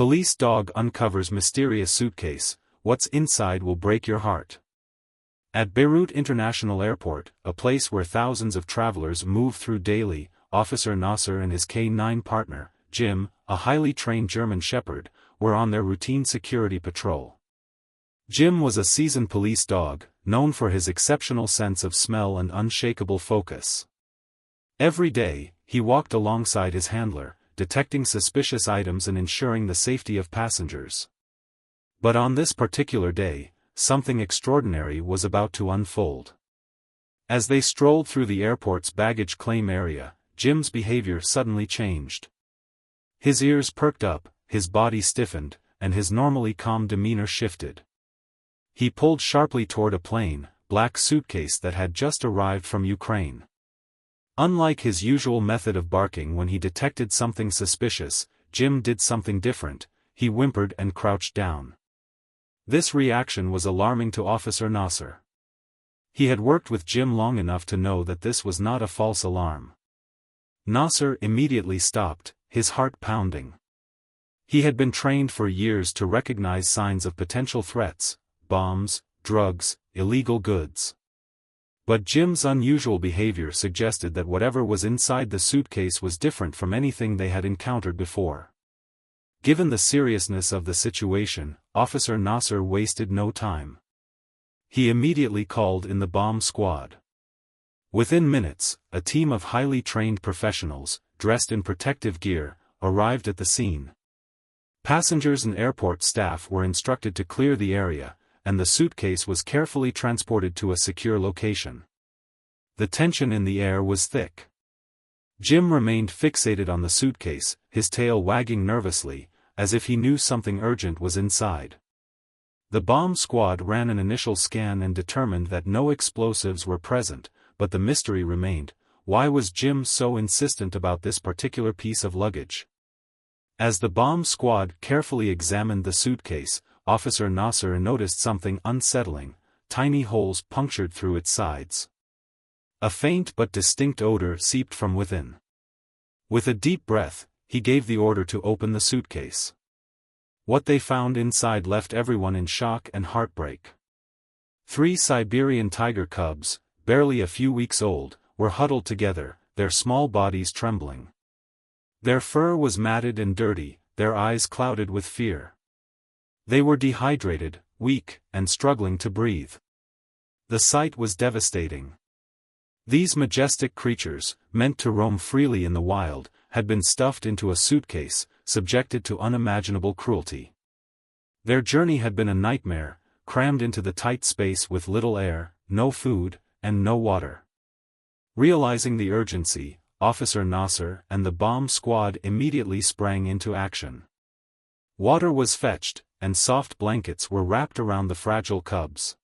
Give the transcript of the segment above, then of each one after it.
Police dog uncovers mysterious suitcase, what's inside will break your heart. At Beirut International Airport, a place where thousands of travelers move through daily, Officer Nasser and his K9 partner, Jim, a highly trained German Shepherd, were on their routine security patrol. Jim was a seasoned police dog, known for his exceptional sense of smell and unshakable focus. Every day, he walked alongside his handler, detecting suspicious items and ensuring the safety of passengers. But on this particular day, something extraordinary was about to unfold. As they strolled through the airport's baggage claim area, Jim's behavior suddenly changed. His ears perked up, his body stiffened, and his normally calm demeanor shifted. He pulled sharply toward a plain, black suitcase that had just arrived from Ukraine. Unlike his usual method of barking when he detected something suspicious, Jim did something different. He whimpered and crouched down. This reaction was alarming to Officer Nasser. He had worked with Jim long enough to know that this was not a false alarm. Nasser immediately stopped, his heart pounding. He had been trained for years to recognize signs of potential threats: bombs, drugs, illegal goods. But Jim's unusual behavior suggested that whatever was inside the suitcase was different from anything they had encountered before. Given the seriousness of the situation, Officer Nasser wasted no time. He immediately called in the bomb squad. Within minutes, a team of highly trained professionals, dressed in protective gear, arrived at the scene. Passengers and airport staff were instructed to clear the area, and the suitcase was carefully transported to a secure location. The tension in the air was thick. Jim remained fixated on the suitcase, his tail wagging nervously, as if he knew something urgent was inside. The bomb squad ran an initial scan and determined that no explosives were present, but the mystery remained: why was Jim so insistent about this particular piece of luggage? As the bomb squad carefully examined the suitcase, Officer Nasser noticed something unsettling: tiny holes punctured through its sides. A faint but distinct odor seeped from within. With a deep breath, he gave the order to open the suitcase. What they found inside left everyone in shock and heartbreak. 3 Siberian tiger cubs, barely a few weeks old, were huddled together, their small bodies trembling. Their fur was matted and dirty, their eyes clouded with fear. They were dehydrated, weak, and struggling to breathe. The sight was devastating. These majestic creatures, meant to roam freely in the wild, had been stuffed into a suitcase, subjected to unimaginable cruelty. Their journey had been a nightmare, crammed into the tight space with little air, no food, and no water. Realizing the urgency, Officer Nasser and the bomb squad immediately sprang into action. Water was fetched, and soft blankets were wrapped around the fragile cubs.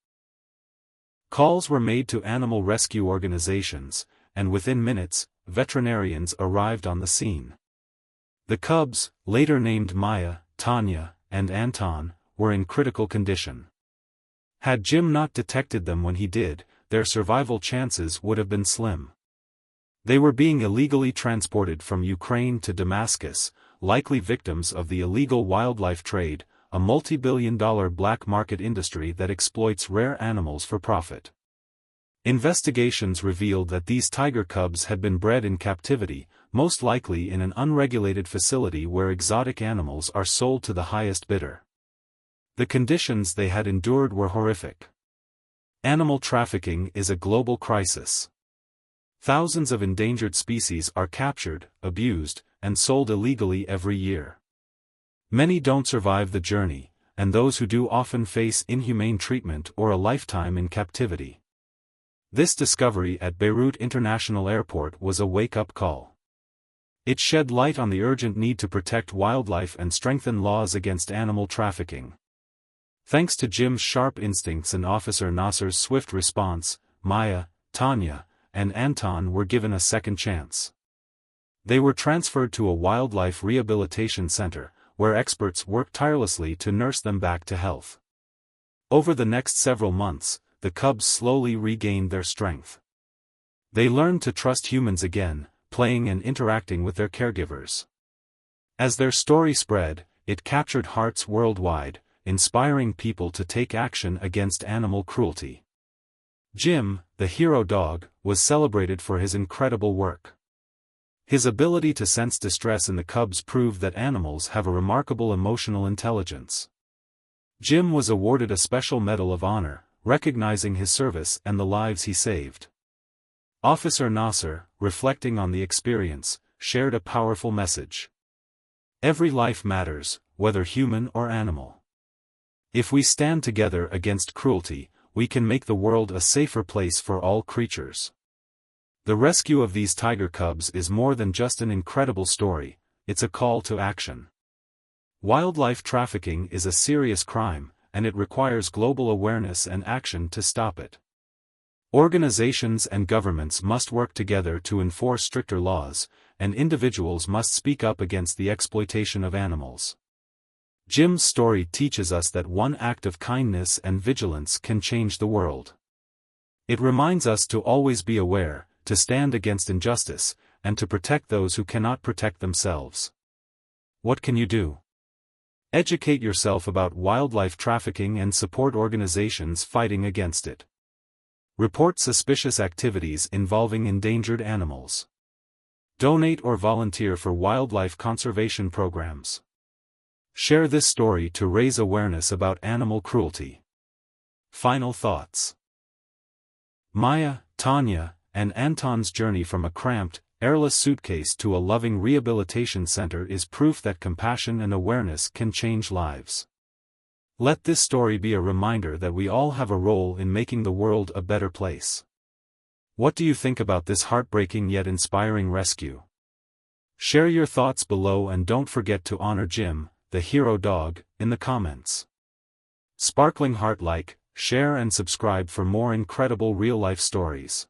Calls were made to animal rescue organizations, and within minutes, veterinarians arrived on the scene. The cubs, later named Maya, Tanya, and Anton, were in critical condition. Had Jim not detected them when he did, their survival chances would have been slim. They were being illegally transported from Ukraine to Damascus, likely victims of the illegal wildlife trade, a multi-billion-dollar black market industry that exploits rare animals for profit. Investigations revealed that these tiger cubs had been bred in captivity, most likely in an unregulated facility where exotic animals are sold to the highest bidder. The conditions they had endured were horrific. Animal trafficking is a global crisis. Thousands of endangered species are captured, abused, and sold illegally every year. Many don't survive the journey, and those who do often face inhumane treatment or a lifetime in captivity. This discovery at Beirut International Airport was a wake-up call. It shed light on the urgent need to protect wildlife and strengthen laws against animal trafficking. Thanks to Jim's sharp instincts and Officer Nasser's swift response, Maya, Tanya, and Anton were given a second chance. They were transferred to a wildlife rehabilitation center, where experts worked tirelessly to nurse them back to health. Over the next several months, the cubs slowly regained their strength. They learned to trust humans again, playing and interacting with their caregivers. As their story spread, it captured hearts worldwide, inspiring people to take action against animal cruelty. Jim, the hero dog, was celebrated for his incredible work. His ability to sense distress in the cubs proved that animals have a remarkable emotional intelligence. Jim was awarded a special Medal of Honor, recognizing his service and the lives he saved. Officer Nasser, reflecting on the experience, shared a powerful message. Every life matters, whether human or animal. If we stand together against cruelty, we can make the world a safer place for all creatures. The rescue of these tiger cubs is more than just an incredible story, it's a call to action. Wildlife trafficking is a serious crime, and it requires global awareness and action to stop it. Organizations and governments must work together to enforce stricter laws, and individuals must speak up against the exploitation of animals. Jim's story teaches us that one act of kindness and vigilance can change the world. It reminds us to always be aware, to stand against injustice, and to protect those who cannot protect themselves. What can you do? Educate yourself about wildlife trafficking and support organizations fighting against it. Report suspicious activities involving endangered animals. Donate or volunteer for wildlife conservation programs. Share this story to raise awareness about animal cruelty. Final thoughts. Maya, Tanya, and Anton's journey from a cramped, airless suitcase to a loving rehabilitation center is proof that compassion and awareness can change lives. Let this story be a reminder that we all have a role in making the world a better place. What do you think about this heartbreaking yet inspiring rescue? Share your thoughts below and don't forget to honor Jim, the hero dog, in the comments. Sparkling heart like, share and subscribe for more incredible real-life stories.